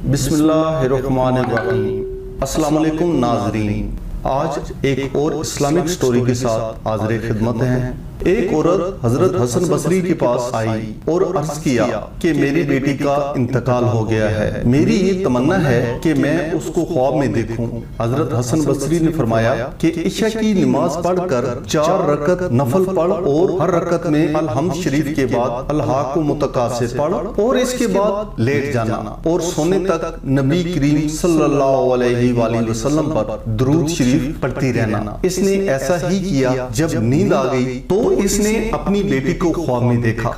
बिस्मिल्लाहिर्रहमानिर्रहीम। अस्सलाम वालेकुम नाज़रीन, आज एक और इस्लामिक स्टोरी के साथ हाज़िर खिदमत हैं। एक औरत हजरत हसन बसरी के पास आई और अर्ज किया कि मेरी बेटी का इंतकाल हो गया है, मेरी ये तमन्ना है कि मैं उसको ख्वाब में देखूं। हजरत हसन बसरी ने फरमाया कि इशा की नमाज पढ़कर 4 रकत नफल पढ़ और हर रकत में अलहम्द शरीफ के बाद अल्लाह मुतकासिर पढ़ और इसके बाद लेट जाना और सोने तक नबी करीम सल्लल्लाहु अलैहि वसल्लम पर दरूद शरीफ पढ़ती रहना। इसने ऐसा ही किया। जब नींद आ गई तो इसने अपनी बेटी को ख्वाब में देखा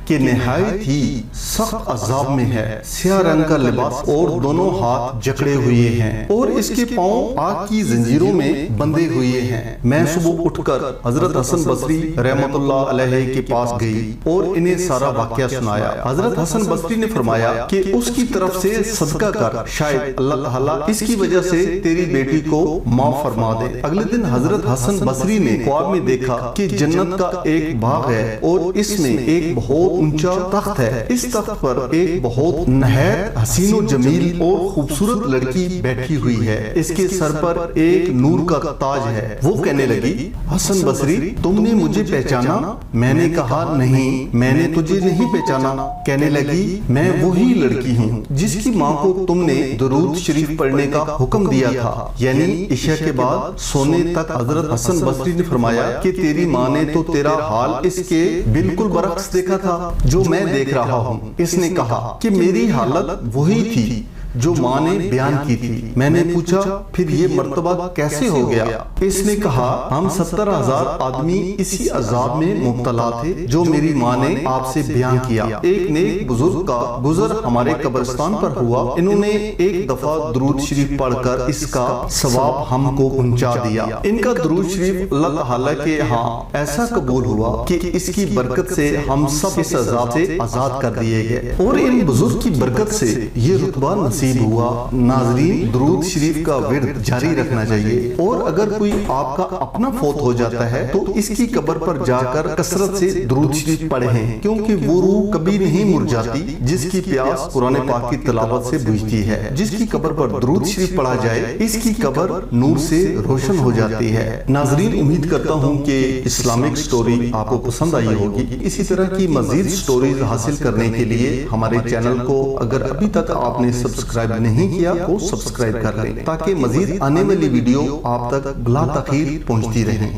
कि निहायत ही सख्त अजाब में है, स्याह रंग का लिबास और दोनों हाथ जकड़े हुए हैं और इसके पांव आग की जंजीरों में बंधे हुए हैं। मैं सुबह उठकर हजरत हसन बसरी रहमतुल्लाह अलैहि के पास गई और इन्हें सारा वाक़या सुनाया। हजरत हसन बसरी ने फरमाया कि उसकी तरफ से सदका कर, शायद अल्लाह ताला इसकी वजह से तेरी बेटी को माफ फरमा दे। अगले दिन हजरत हसन बसरी ने ख्वाब में देखा कि जन्नत का एक बाग है और इसमें एक बहुत ऊंचा तख्त है। इस तख्त पर एक बहुत नहायत हसीनो जमील और खूबसूरत लड़की बैठी हुई है। इसके सर पर एक नूर का ताज है। वो कहने लगी, हसन बसरी, तुमने मुझे पहचाना? मैंने कहा, नहीं, मैंने तुझे नहीं पहचाना। कहने लगी, मैं वही लड़की हूँ जिसकी माँ को तुमने दरूद शरीफ पढ़ने का हुक्म दिया था, यानी इशा के बाद सोने तक। हजरत हसन बसरी ने फरमाया कि तेरी माँ ने तो तेरा हाल इसके बिल्कुल बरक्स देखा था जो मैं देख रहा हूँ। इसने कहा कि मेरी हालत वही थी जो माँ ने बयान की थी। मैंने पूछा, फिर ये मर्तबा कैसे हो गया? इसने कहा, हम 70,000 आदमी इसी अजाब में मुब्तला थे जो मेरी माँ ने आपसे बयान किया। एक नेक बुजुर्ग का गुजर हमारे कब्रिस्तान पर हुआ। इन्होंने एक दफा दरूद शरीफ पढ़कर इसका सवाब हमको पहुंचा दिया। इनका दरूद शरीफ अल्लाह ताला के यहाँ ऐसा कबूल हुआ कि इसकी बरकत से हम सब इस अजाब से आजाद कर दिए गए और इन बुजुर्ग की बरकत से ये रुतबा हुआ। नाजरीन, दरूद शरीफ का विर्द जारी रखना चाहिए और अगर कोई आपका अपना फौत हो जाता है तो इसकी कब्र पर जाकर कसरत से दरूद शरीफ पढ़ें, क्योंकि वो रूह कभी नहीं मुरझाती जिसकी प्यास कुरान पाक की तिलावत से बुझती है। जिसकी कब्र पर दरूद शरीफ पढ़ा जाए इसकी कब्र नूर से रोशन हो जाती है। नाजरीन, उम्मीद करता हूँ कि इस्लामिक स्टोरी आपको पसंद आई होगी। इसी तरह की मजीद स्टोरीज हासिल करने के लिए हमारे चैनल को अगर अभी तक आपने सब्सक्राइब नहीं किया तो सब्सक्राइब कर लें ताकि मजीद आने वाली वीडियो आप तक बिला तखीर पहुंचती रहे।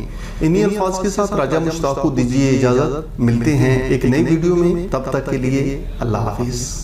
इन्हीं अल्फाज के साथ राजा मुश्ताक को दीजिए इजाजत। मिलते हैं एक नई वीडियो में, तब तक के लिए अल्लाह हाफिज।